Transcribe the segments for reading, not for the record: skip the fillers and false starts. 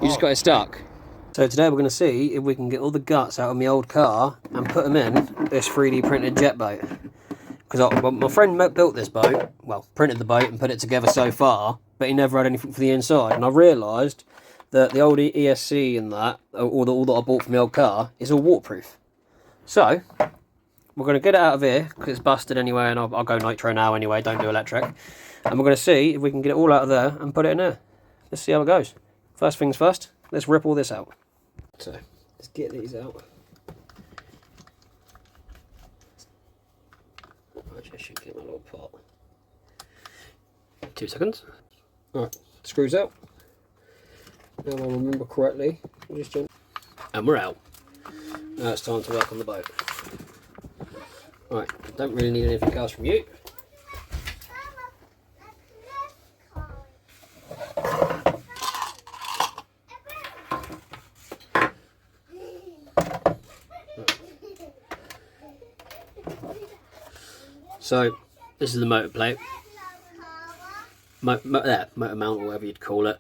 You just got it stuck. So today we're going to see if we can get all the guts out of my old car and put them in this 3D printed jet boat. Because my friend built this boat, well, printed the boat and put it together so far, but he never had anything for the inside. And I realised that the old ESC and that, all that I bought from the old car, is all waterproof. So we're going to get it out of here because it's busted anyway, and I'll go nitro now anyway, don't do electric. And we're going to see if we can get it all out of there and put it in there. Let's see how it goes. First things first, let's rip all this out. So let's get these out. I should get my little pot. 2 seconds. Alright, screws out. Now I remember correctly. And we're out. Now it's time to work on the boat. Alright, don't really need anything else from you. So, this is the motor plate, motor mount or whatever you'd call it.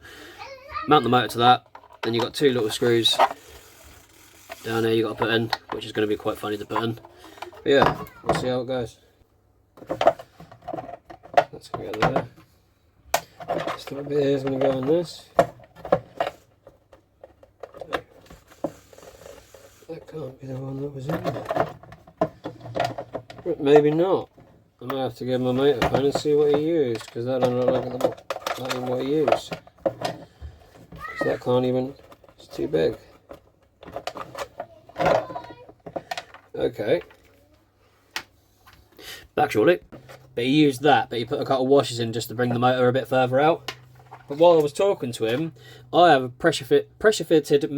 Mount the motor to that, then you've got 2 little screws down here you've got to put in, which is going to be quite funny to put in. But yeah, we'll see how it goes. That's going to go there. This little bit here is going to go on this. That can't be the one that was in there. But maybe not. I might have to give my mate a pen and see what he used, because that don't look like that ain't what he used. Because that can't even, it's too big. Okay. Back shortly. But he used that, but he put a couple of washers in just to bring the motor a bit further out. But while I was talking to him, I have a pressure fitted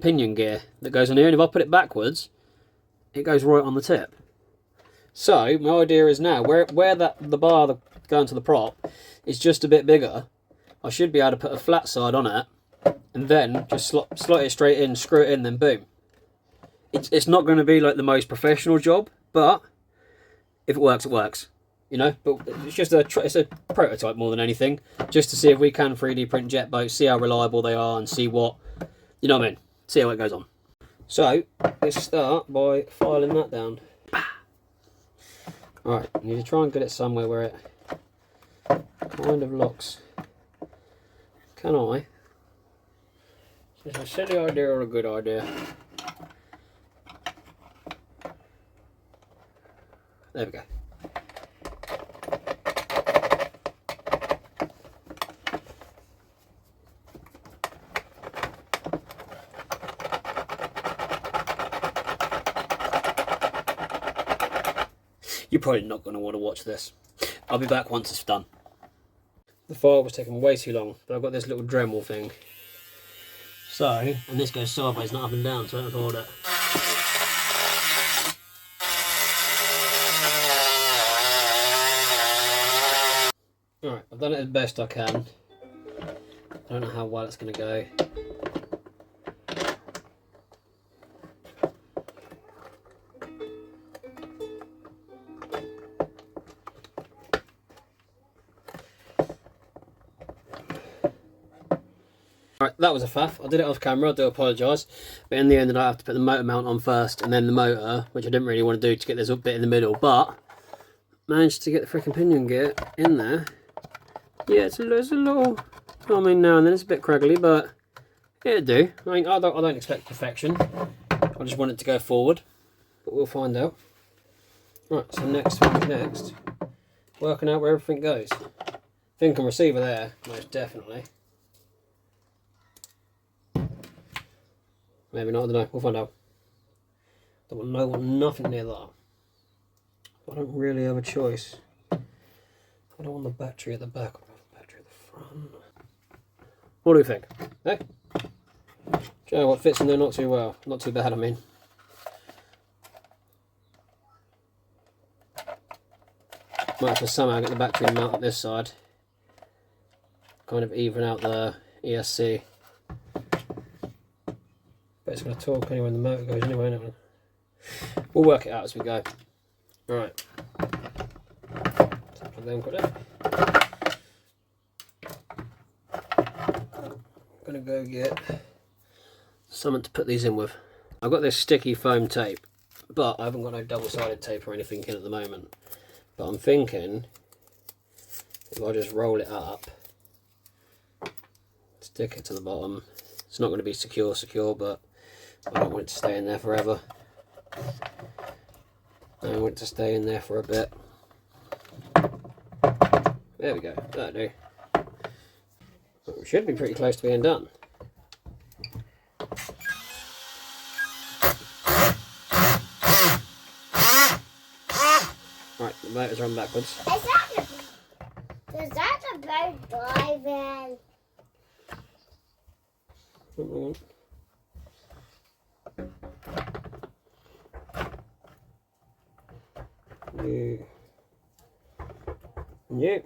pinion gear that goes on here, and if I put it backwards, it goes right on the tip. So my idea is now, where the bar going to the prop is just a bit bigger, I should be able to put a flat side on it, and then just slot it straight in, screw it in, then boom. It's not going to be like the most professional job, but if it works, it works. You know, but it's just it's a prototype more than anything, just to see if we can 3D print jet boats, see how reliable they are, and see what, you know what I mean, see how it goes on. So let's start by filing that down. Alright, I need to try and get it somewhere where it kind of locks. Can I? Is this a silly idea or a good idea? There we go. You're probably not going to want to watch this. I'll be back once it's done. The file was taking way too long, but I've got this little Dremel thing. So, and this goes sideways, not up and down, so I don't have to hold it. Alright, I've done it as best I can. I don't know how well it's going to go. Right, that was a faff. I did it off camera, I do apologise. But in the end I have to put the motor mount on first and then the motor, which I didn't really want to do to get this up bit in the middle, but managed to get the freaking pinion gear in there. Yeah, it's a little, I mean now and then it's a bit craggly, but it'll do. I mean, I don't expect perfection. I just want it to go forward, but we'll find out. Right, so next, working out where everything goes. Think and receiver there, most definitely. Maybe not, I don't know, we'll find out. Don't want nothing near that. I don't really have a choice. I don't want the battery at the back, I want the battery at the front. What do we think? Eh? Do you know what fits in there not too well? Not too bad, I mean. Might have to somehow get the battery mount at this side. Kind of even out the ESC. But it's going to talk anyway when the motor goes anyway, isn't it? We'll work it out as we go. Alright. gonna go get something to put these in with. I've got this sticky foam tape, but I haven't got no double-sided tape or anything in at the moment. But I'm thinking if I just roll it up, stick it to the bottom. It's not going to be secure, but I don't want it to stay in there forever. I want it to stay in there for a bit. There we go, that'll do. But we should be pretty close to being done. Right, the motor's run backwards. Is that a bird driving? Yeah.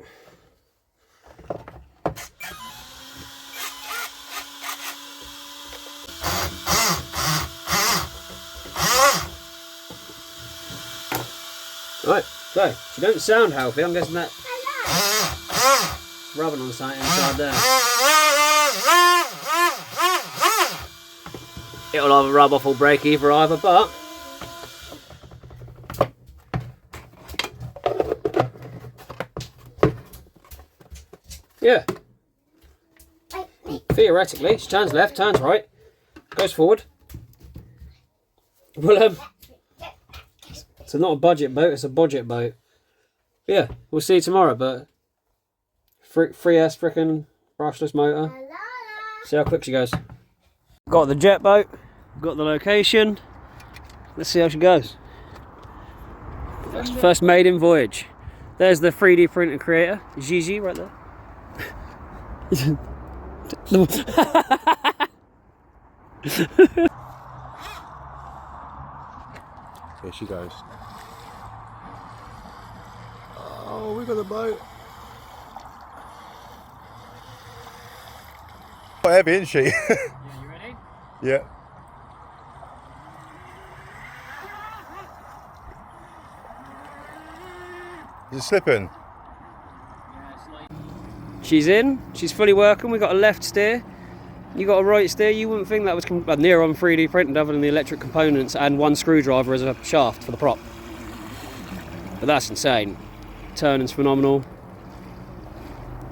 Right, so she don't sound healthy. I'm guessing that rubbing on something inside there. It'll either rub off or break either, but yeah. Theoretically, she turns left, turns right, goes forward. Well, it's not a budget boat, it's a budget boat. Yeah, we'll see you tomorrow, but 3S frickin' brushless motor. See how quick she goes. Got the jet boat, got the location. Let's see how she goes. First maiden voyage. There's the 3D printed creator, Gigi, right there. Here she goes. Oh, we got the boat. Quite heavy, isn't she? Yeah, you ready? Yeah. Is it slipping? She's in, she's fully working. We've got a left steer, you got a right steer. You wouldn't think that was near on 3D printed other than the electric components and one screwdriver as a shaft for the prop. But that's insane. Turning's phenomenal.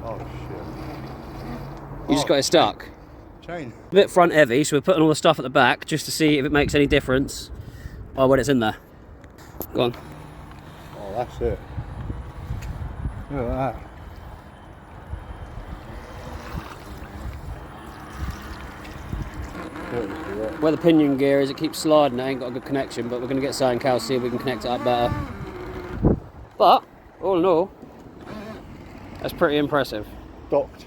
Oh shit. You just got it stuck. Chain. A bit front heavy, so we're putting all the stuff at the back just to see if it makes any difference when it's in there. Go on. Oh, that's it. Look at that. Where the pinion gear is, it keeps sliding. It ain't got a good connection, but we're going to get something else, see if we can connect it up better. But all in all, that's pretty impressive. Docked.